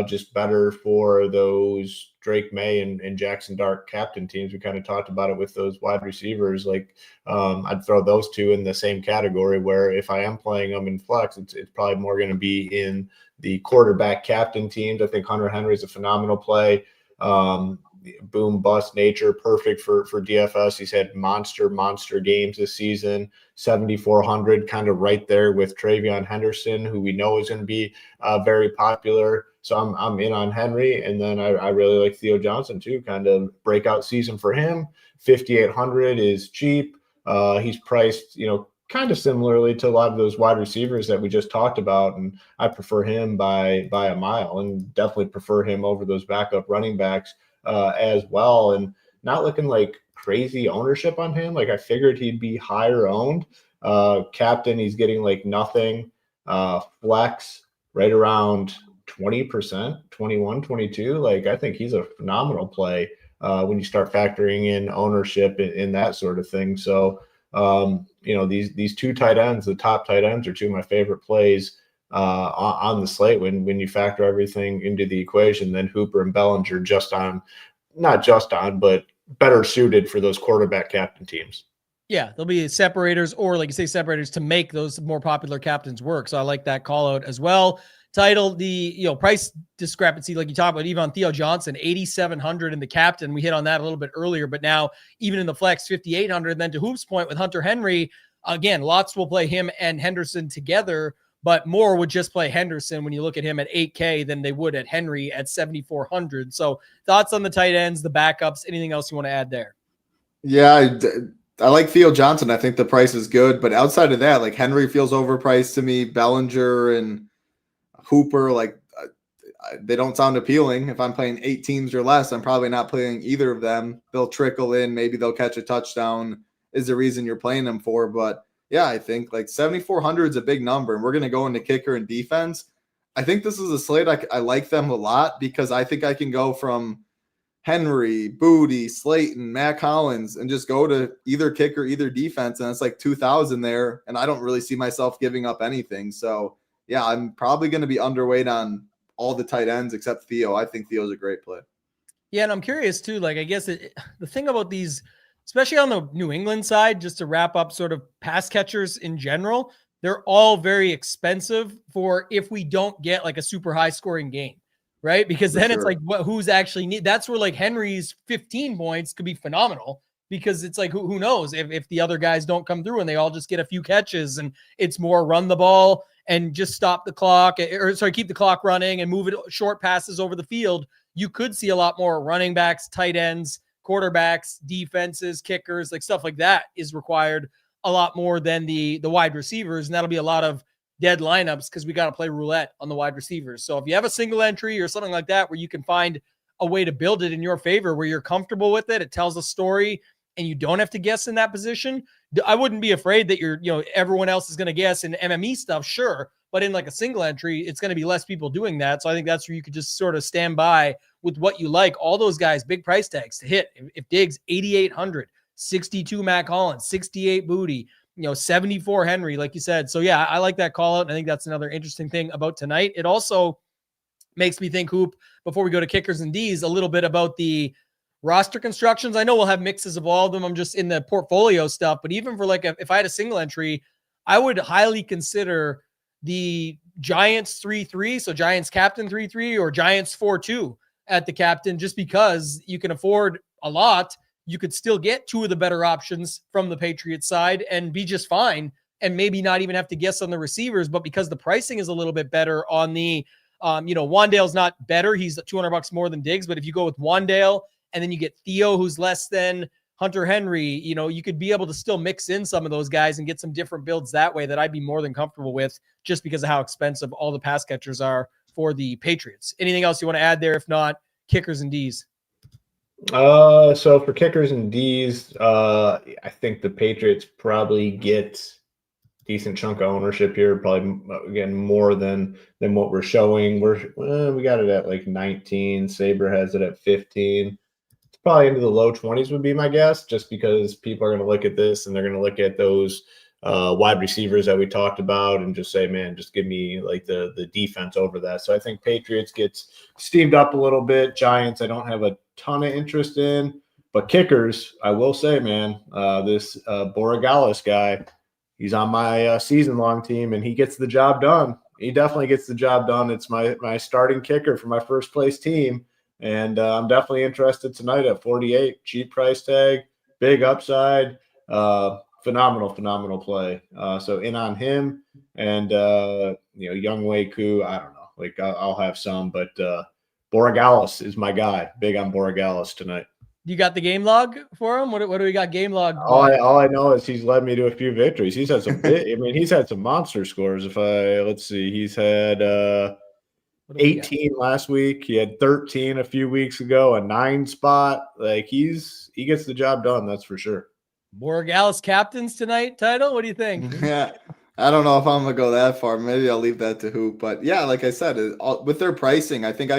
just better for those Drake May and Jackson Dart captain teams. We kind of talked about it with those wide receivers. Like I'd throw those two in the same category where if I am playing them in flex, it's probably more going to be in the quarterback captain teams. I think Hunter Henry is a phenomenal play. Boom bust nature, perfect for DFS. He's had monster games this season. 7,400, kind of right there with Travion Henderson, who we know is going to be very popular. So I'm in on Henry, and then I really like Theo Johnson too. Kind of breakout season for him. 5,800 is cheap. He's priced, kind of similarly to a lot of those wide receivers that we just talked about, and I prefer him by a mile, and definitely prefer him over those backup running backs as well. And not looking like crazy ownership on him. Like I figured he'd be higher owned. Captain, he's getting like nothing. Flex right around 20%, 21, 22. Like I think he's a phenomenal play when you start factoring in ownership in that sort of thing. So these two tight ends, the top tight ends, are two of my favorite plays on the slate when you factor everything into the equation. Then Hooper and Bellinger but better suited for those quarterback captain teams. Yeah, there'll be separators, or like you say, separators to make those more popular captains work. So I like that call out as well. Title, the price discrepancy, like you talked about, even on Theo Johnson, 8,700 in the captain. We hit on that a little bit earlier, but now even in the flex, 5,800. Then to Hoop's point with Hunter Henry, again, lots will play him and Henderson together, but more would just play Henderson when you look at him at 8K than they would at Henry at 7,400. So thoughts on the tight ends, the backups, anything else you want to add there? Yeah, I like Theo Johnson. I think the price is good, but outside of that, like Henry feels overpriced to me. Bellinger and Hooper, like they don't sound appealing. If I'm playing 8 teams or less, I'm probably not playing either of them. They'll trickle in. Maybe they'll catch a touchdown is the reason you're playing them for. But yeah, I think like 7,400 is a big number, and we're going to go into kicker and defense. I think this is a slate. I like them a lot because I think I can go from Henry, Booty, Slayton, Mac Hollins, and just go to either kicker, either defense. And it's like 2,000 there. And I don't really see myself giving up anything. So yeah, I'm probably going to be underweight on all the tight ends except Theo. I think Theo's a great play. Yeah. And I'm curious too, like, I guess the thing about these, especially on the New England side, just to wrap up sort of pass catchers in general, they're all very expensive for if we don't get like a super high scoring game. Right. Because then it's like, who's actually need? That's where like Henry's 15 points could be phenomenal, because it's like, who knows if the other guys don't come through and they all just get a few catches, and it's more run the ball and just stop the clock, or sorry, keep the clock running and move it short passes over the field. You could see a lot more running backs, tight ends, quarterbacks, defenses, kickers, like stuff like that is required a lot more than the wide receivers. And that'll be a lot of dead lineups because we got to play roulette on the wide receivers. So if you have a single entry or something like that where you can find a way to build it in your favor, where you're comfortable with it, it tells a story and you don't have to guess in that position, I wouldn't be afraid that everyone else is going to guess in MME stuff. Sure. But in like a single entry, it's going to be less people doing that. So I think that's where you could just sort of stand by with what you like. All those guys, big price tags to hit. If Diggs, 8,800, 62 Mac Hollins, 68 Booty, 74 Henry, like you said. So yeah, I like that call out. I think that's another interesting thing about tonight. It also makes me think, Hoop, before we go to kickers and Ds, a little bit about the roster constructions. I know we'll have mixes of all of them. I'm just in the portfolio stuff, but even for like, if I had a single entry, I would highly consider the Giants 3-3. So Giants captain 3-3 or Giants 4-2 at the captain, just because you can afford a lot. You could still get two of the better options from the Patriots side and be just fine. And maybe not even have to guess on the receivers, but because the pricing is a little bit better on the, Wandale's not better. He's $200 more than Diggs, but if you go with Wandale and then you get Theo, who's less than Hunter Henry, you could be able to still mix in some of those guys and get some different builds that way that I'd be more than comfortable with, just because of how expensive all the pass catchers are for the Patriots. Anything else you want to add there? If not, kickers and Ds. So for kickers and Ds, I think the Patriots probably get decent chunk of ownership here, probably again more than what we're showing. We got it at like 19. Sabre has it at 15. It's probably into the low 20s would be my guess, just because people are going to look at this and they're going to look at those wide receivers that we talked about and just say, man, just give me like the defense over that. So I think Patriots gets steamed up a little bit. Giants, I don't have a ton of interest in, but kickers, I will say, man, this Borregales guy, he's on my season-long team, and he gets the job done. He definitely gets the job done. It's my starting kicker for my first-place team, and I'm definitely interested tonight at 48. Cheap price tag, big upside, phenomenal play. So in on him, and Young Wei Koo, I don't know. Like I'll have some, but Borregales is my guy. Big on Borregales tonight. You got the game log for him? What do we got game log? All I know is he's led me to a few victories. He's had some he's had some monster scores. Let's see, he's had 18 last week. He had 13 a few weeks ago, a 9 spot. Like he gets the job done, that's for sure. Borregales captains tonight title. What do you think? Yeah. I don't know if I'm gonna go that far. Maybe I'll leave that to Hoop. But yeah, like I said, with their pricing, I think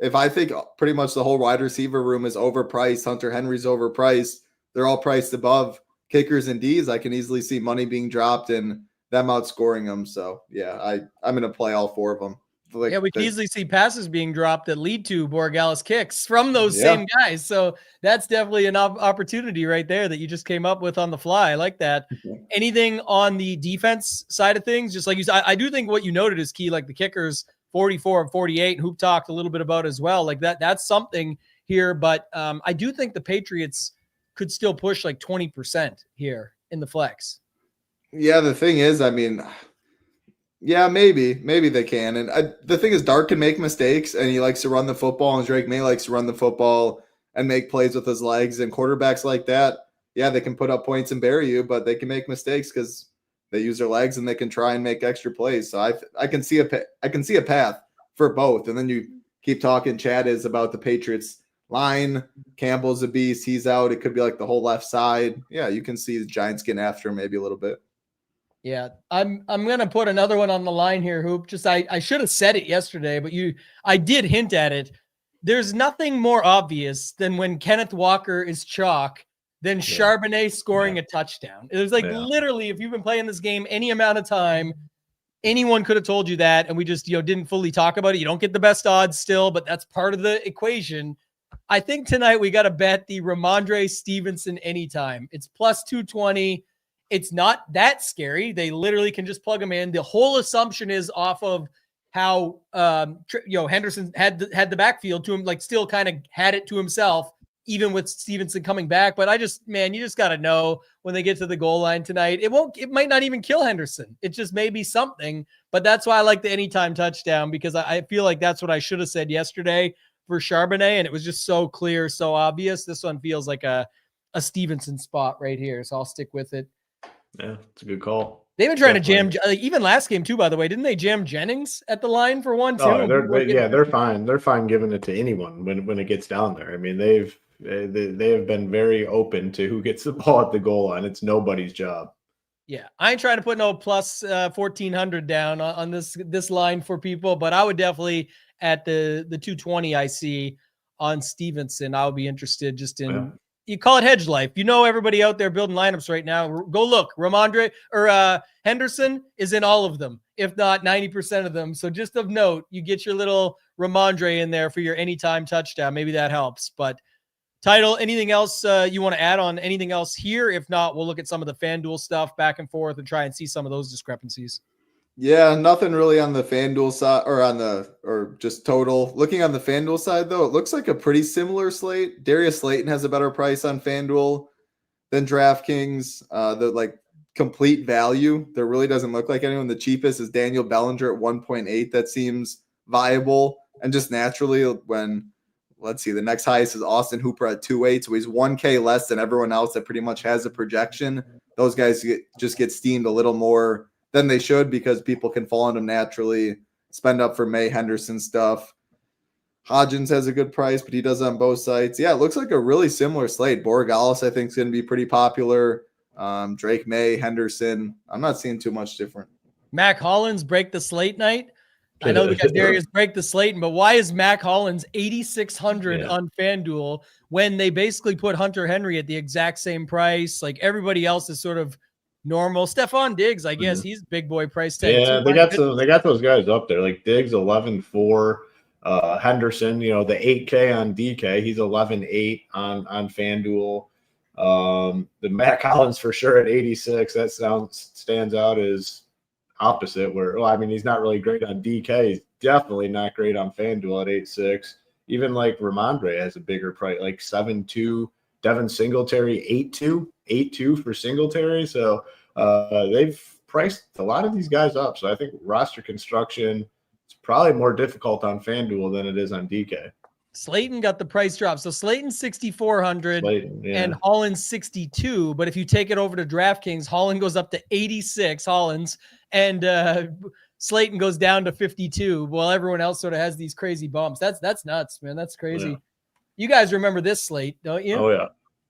if I think pretty much the whole wide receiver room is overpriced, Hunter Henry's overpriced, they're all priced above kickers and Ds, I can easily see money being dropped and them outscoring them. So, yeah, I'm going to play all four of them. We can easily see passes being dropped that lead to Borregales kicks from those same guys. So that's definitely an opportunity right there that you just came up with on the fly. I like that. Anything on the defense side of things? Just like you said, I do think what you noted is key, like the kickers, 44 and 48, and Hoop talked a little bit about as well. Like that's something here, but I do think the Patriots could still push like 20% here in the flex. Yeah, the thing is, I mean, yeah, maybe they can. And the thing is, Dart can make mistakes, and he likes to run the football, and Drake May likes to run the football and make plays with his legs. And quarterbacks like that, yeah, they can put up points and bury you, but they can make mistakes because they use their legs and they can try and make extra plays. So I can see a path for both. And then you keep talking. Chad is about the Patriots line. Campbell's a beast. He's out. It could be like the whole left side. Yeah, you can see the Giants getting after him maybe a little bit. Yeah, I'm gonna put another one on the line here, Hoop. Just I should have said it yesterday, but I did hint at it. There's nothing more obvious than when Kenneth Walker is chalk than Charbonnet scoring a touchdown. It was like literally, if you've been playing this game any amount of time, anyone could have told you that, and we just didn't fully talk about it. You don't get the best odds still, but that's part of the equation. I think tonight we got to bet the Ramondre Stevenson anytime. It's plus 220. It's not that scary. They literally can just plug him in. The whole assumption is off of how Henderson had the backfield to him, like still kind of had it to himself, even with Stevenson coming back. But you just got to know when they get to the goal line tonight, it might not even kill Henderson. It just may be something, but that's why I like the anytime touchdown, because I feel like that's what I should have said yesterday for Charbonnet. And it was just so clear, so obvious. This one feels like a Stevenson spot right here. So I'll stick with it. Yeah, it's a good call. They've been trying to jam, even last game too, by the way. Didn't they jam Jennings at the line for one too? Oh, they're fine. They're fine giving it to anyone when it gets down there. I mean, they have been very open to who gets the ball at the goal line. It's nobody's job. Yeah, I ain't trying to put no plus 1,400 down on this line for people, but I would definitely at the 220 I see on Stevenson. I'll be interested just in you call it hedge life. You know, everybody out there building lineups right now. Go look, Ramondre or Henderson is in all of them, if not 90% of them. So just of note, you get your little Ramondre in there for your anytime touchdown. Maybe that helps, but. Title, anything else you want to add on anything else here? If not, we'll look at some of the FanDuel stuff back and forth and try and see some of those discrepancies. Yeah, nothing really on the FanDuel side or just total. Looking on the FanDuel side, though, it looks like a pretty similar slate. Darius Slayton has a better price on FanDuel than DraftKings. The complete value, there really doesn't look like anyone. The cheapest is Daniel Bellinger at 1.8. That seems viable. And just naturally when let's see, the next highest is Austin Hooper at 2.8. So he's 1K less than everyone else that pretty much has a projection. Those guys just get steamed a little more than they should because people can fall on them naturally, spend up for May Henderson stuff. Hodgins has a good price, but he does it on both sites. Yeah, it looks like a really similar slate. Borregales, I think, is going to be pretty popular. Drake May, Henderson. I'm not seeing too much different. Mac Hollins break the slate night. I know we got Darius break the slate, but why is Mac Hollins 8,600 on FanDuel when they basically put Hunter Henry at the exact same price? Like everybody else is sort of normal. Stephon Diggs, I guess he's big boy price tag. Yeah, they got those guys up there. Like Diggs 11.4, Henderson, the 8K on DK, he's 11.8 on FanDuel. The Mac Hollins for sure at 86. That stands out as opposite he's not really great on DK. He's definitely not great on FanDuel at 8.6. Even like Ramondre has a bigger price, like 7.2. Devin Singletary 8.2 for Singletary. So they've priced a lot of these guys up. So I think roster construction is probably more difficult on FanDuel than it is on DK. Slayton got the price drop. So Slayton 6,400 and Hollins 62. But if you take it over to DraftKings, Hollins goes up to 86, Hollins, and Slayton goes down to 52. While everyone else sort of has these crazy bumps. That's nuts, man. That's crazy. Yeah. You guys remember this slate, don't you? Oh, yeah.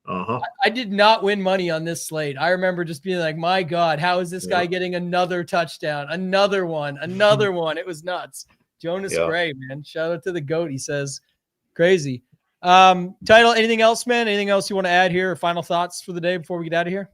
Uh-huh. I did not win money on this slate. I remember just being like, my God, how is this guy getting another touchdown? Another one. It was nuts. Jonas Gray, man. Shout out to the GOAT, he says. Crazy. Title, anything else, man? Anything else you want to add here or final thoughts for the day before we get out of here?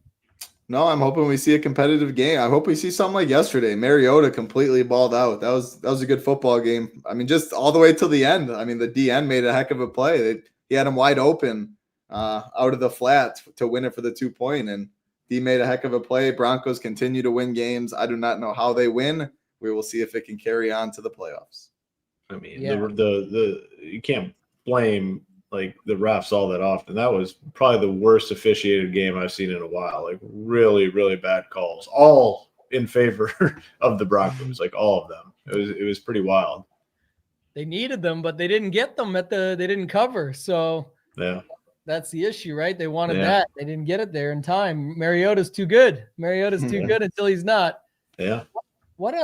No, I'm hoping we see a competitive game. I hope we see something like yesterday. Mariota completely balled out. That was a good football game. I mean, just all the way till the end. I mean, the DN made a heck of a play. He had him wide open out of the flat to win it for the 2-point, and he made a heck of a play. Broncos continue to win games. I do not know how they win. We will see if it can carry on to the playoffs. I mean, the you can't blame like the refs all that often. That was probably the worst officiated game I've seen in a while. Like really, really bad calls, all in favor of the Broncos, like all of them. It was pretty wild. They needed them, but they didn't get them they didn't cover. So yeah, that's the issue, right? They wanted that. They didn't get it there in time. Mariota's too good. Mariota's too good until he's not. Yeah. What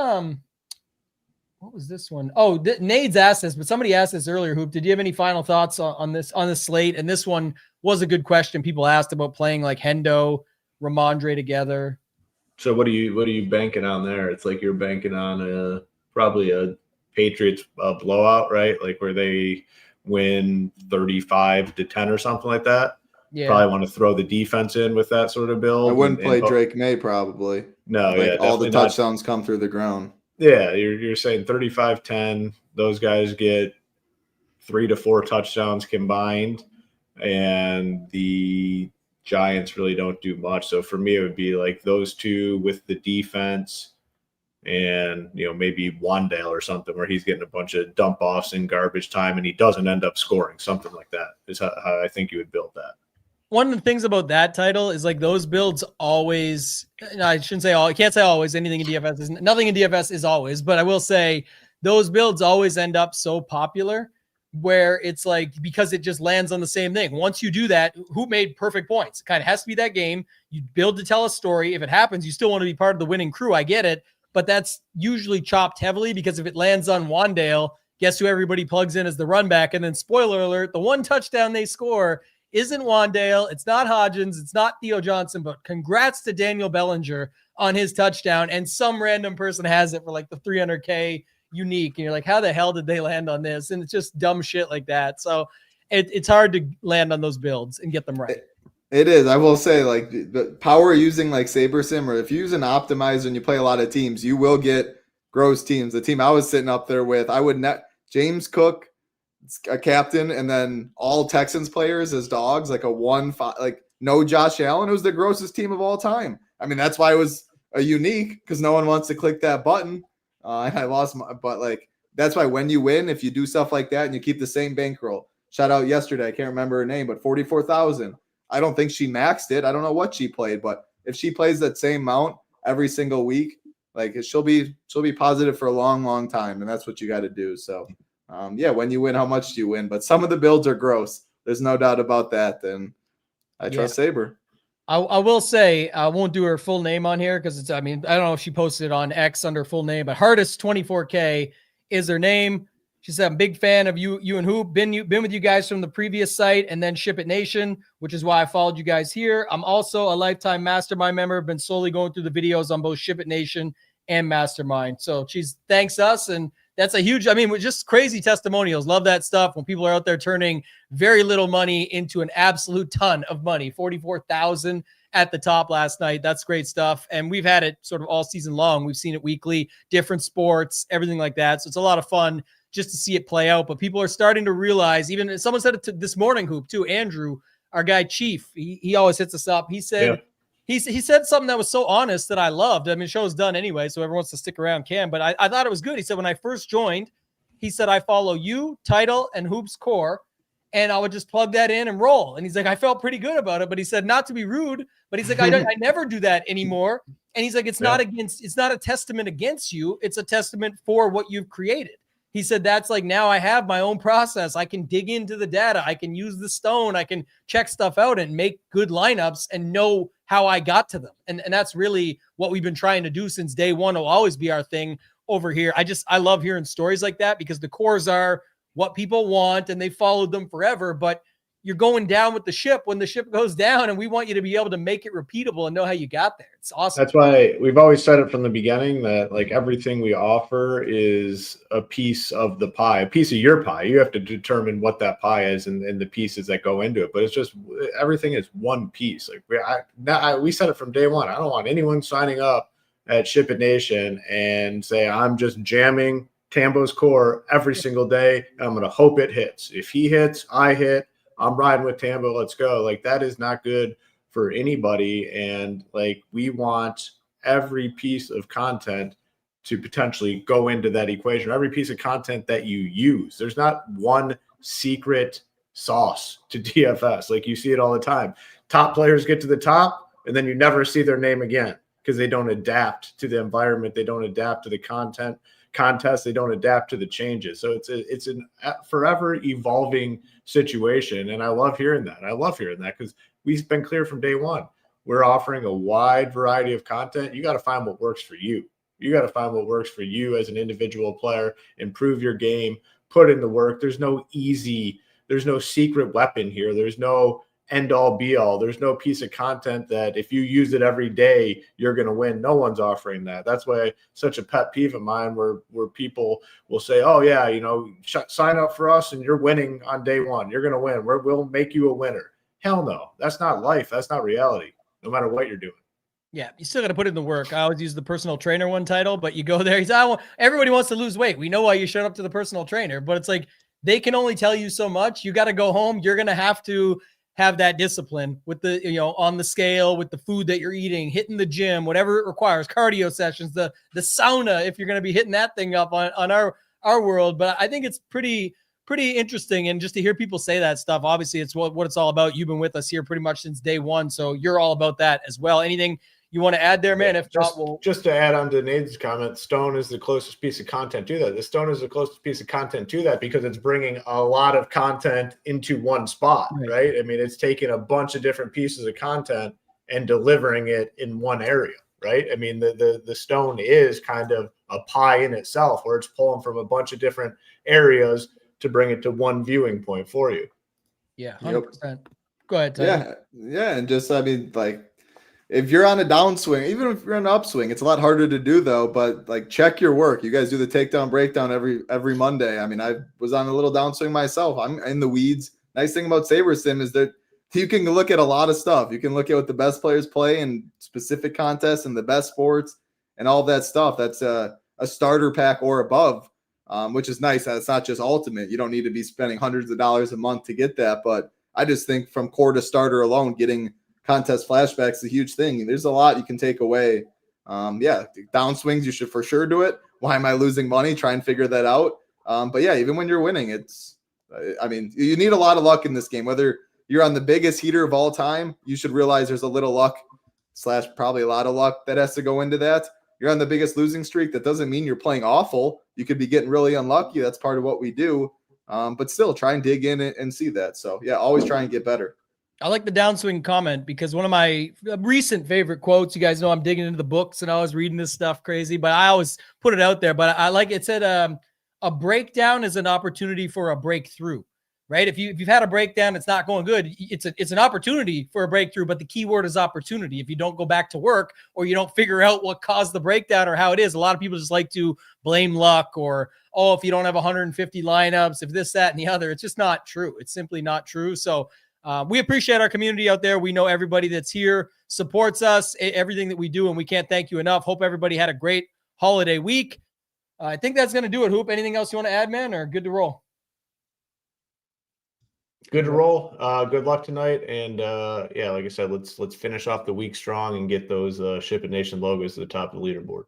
was this one? Oh, Nade's asked this, but somebody asked this earlier. Hoop, did you have any final thoughts on this slate? And this one was a good question. People asked about playing like Hendo, Ramondre together. So what are you banking on there? It's like you're banking on probably a Patriots blowout, right? Like where they win 35-10 or something like that. Yeah. Probably want to throw the defense in with that sort of build. I wouldn't play Drake May probably. No, all the touchdowns come through the ground. Yeah, you're saying 35-10. Those guys get 3 to 4 touchdowns combined, and the Giants really don't do much. So for me, it would be like those two with the defense and, maybe Wandale or something where he's getting a bunch of dump offs in garbage time and he doesn't end up scoring. Something like that is how I think you would build that. One of the things about that title is like those builds always, I shouldn't say all, I can't say always, nothing in DFS is always, but I will say those builds always end up so popular where it's like, because it just lands on the same thing. Once you do that, who made perfect points? It kind of has to be that game. You build to tell a story. If it happens, you still want to be part of the winning crew. I get it, but that's usually chopped heavily because if it lands on Wandale, guess who everybody plugs in as the run back? And then spoiler alert, the one touchdown they score isn't Wandale. It's not Hodgins. It's not Theo Johnson, but congrats to Daniel Bellinger on his touchdown. And some random person has it for like the 300K unique. And you're like, how the hell did they land on this? And it's just dumb shit like that. So it's hard to land on those builds and get them right. It is. I will say, like, the power using like SaberSim, or if you use an optimizer and you play a lot of teams, you will get gross teams. The team I was sitting up there with, I would net James Cook, a captain, and then all Texans players as dogs, like a 1-5, like no Josh Allen. It was the grossest team of all time. I mean, that's why it was a unique, because no one wants to click that button. And I lost but like, that's why when you win, if you do stuff like that and you keep the same bankroll, shout out yesterday, I can't remember her name, but 44,000. I don't think she maxed it. I don't know what she played, but if she plays that same amount every single week, like she'll be positive for a long, long time. And that's what you got to do. So when you win, how much do you win? But some of the builds are gross. There's no doubt about that. And I trust Saber. I will say, I won't do her full name on here because I don't know if she posted it on X under full name, but Hardest24K is her name. She said, I'm a big fan of you and Hoop. Been with you guys from the previous site and then Ship It Nation, which is why I followed you guys here. I'm also a lifetime Mastermind member. I've been slowly going through the videos on both Ship It Nation and Mastermind. So she's thanks us. And that's a huge, just crazy testimonials. Love that stuff when people are out there turning very little money into an absolute ton of money. 44,000 at the top last night. That's great stuff. And we've had it sort of all season long. We've seen it weekly, different sports, everything like that. So it's a lot of fun just to see it play out. But people are starting to realize, even someone said it this morning, Hoop, too, Andrew, our guy Chief, he always hits us up. He said, he said something that was so honest that I loved. I mean, the show's done anyway, so everyone wants to stick around can, but I thought it was good. He said, when I first joined, he said, I follow you, Title, and Hoop's Core, and I would just plug that in and roll. And he's like, I felt pretty good about it, but he said, not to be rude, but he's like, I never do that anymore. And he's like, it's not a testament against you. It's a testament for what you've created. He said, that's like, now I have my own process. I can dig into the data. I can use the stone. I can check stuff out and make good lineups and know how I got to them. And that's really what we've been trying to do since day one. It'll always be our thing over here. I love hearing stories like that because the cores are what people want and they followed them forever, but you're going down with the ship when the ship goes down, and we want you to be able to make it repeatable and know how you got there. It's awesome. That's why we've always said it from the beginning that like everything we offer is a piece of the pie, a piece of your pie. You have to determine what that pie is and the pieces that go into it. But it's just everything is one piece. Like we said it from day one. I don't want anyone signing up at Ship It Nation and say I'm just jamming Tambo's core every single day. And I'm going to hope it hits. If he hits, I hit. I'm riding with Tambo. Let's go. Like that is not good for anybody. And like, we want every piece of content to potentially go into that equation, every piece of content that you use. There's not one secret sauce to DFS. Like you see it all the time. Top players get to the top and then you never see their name again because they don't adapt to the environment. They don't adapt to the contest. They don't adapt to the changes. So it's a forever evolving situation. And I love hearing that. I love hearing that because we've been clear from day one. We're offering a wide variety of content. You got to find what works for you. You got to find what works for you as an individual player, improve your game, put in the work. There's no secret weapon here. There's no end all be all. There's no piece of content that if you use it every day, you're going to win. No one's offering that. That's why such a pet peeve of mine where people will say, oh yeah, sign up for us and you're winning on day one. You're going to win. We'll make you a winner. Hell no. That's not life. That's not reality, no matter what you're doing. Yeah, you still got to put in the work. I always use the personal trainer one title, but you go there. Everybody wants to lose weight. We know why you showed up to the personal trainer, but it's like they can only tell you so much. You got to go home. You're going to have that discipline with the, on the scale, with the food that you're eating, hitting the gym, whatever it requires, cardio sessions, the sauna, if you're going to be hitting that thing up on our world. But I think it's pretty interesting. And just to hear people say that stuff, obviously it's what it's all about. You've been with us here pretty much since day one. So you're all about that as well. Anything you want to add there, man? If not, just to add on to Nate's comment, Stone is the closest piece of content to that. The Stone is the closest piece of content to that because it's bringing a lot of content into one spot, right? I mean, it's taking a bunch of different pieces of content and delivering it in one area, right? I mean, the Stone is kind of a pie in itself where it's pulling from a bunch of different areas to bring it to one viewing point for you. Yeah, 100%. Go ahead, Tyler. Yeah. And just, I mean, like, if you're on a downswing, even if you're on an upswing, it's a lot harder to do though. But like, check your work. You guys do the takedown breakdown every Monday. I mean, I was on a little downswing myself. I'm in the weeds. Nice thing about SaberSim is that you can look at a lot of stuff. You can look at what the best players play in specific contests and the best sports and all of that stuff. That's a starter pack or above, which is nice. It's not just ultimate. You don't need to be spending hundreds of dollars a month to get that. But I just think from core to starter alone, getting contest flashbacks is a huge thing. There's a lot you can take away. Downswings, you should for sure do it. Why am I losing money? Try and figure that out. But yeah, even when you're winning, you need a lot of luck in this game. Whether you're on the biggest heater of all time, you should realize there's a little luck / probably a lot of luck that has to go into that. You're on the biggest losing streak. That doesn't mean you're playing awful. You could be getting really unlucky. That's part of what we do. But still try and dig in and see that. So yeah, always try and get better. I like the downswing comment because one of my recent favorite quotes, you guys know I'm digging into the books and I was reading this stuff crazy, but I always put it out there. But I like it said, a breakdown is an opportunity for a breakthrough, right? If you've had a breakdown, it's not going good. It's an opportunity for a breakthrough, but the key word is opportunity. If you don't go back to work or you don't figure out what caused the breakdown or how it is, a lot of people just like to blame luck or, oh, if you don't have 150 lineups, if this, that, and the other, it's just not true. It's simply not true. So we appreciate our community out there. We know everybody that's here supports us, everything that we do, and we can't thank you enough. Hope everybody had a great holiday week. I think that's going to do it, Hoop. Anything else you want to add, man, or good to roll? Good to roll. Good luck tonight. And like I said, let's finish off the week strong and get those Ship It Nation logos to the top of the leaderboard.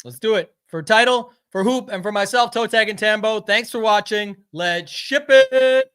Let's do it. For Title, for Hoop, and for myself, ToeTagginTambo, thanks for watching. Let's ship it.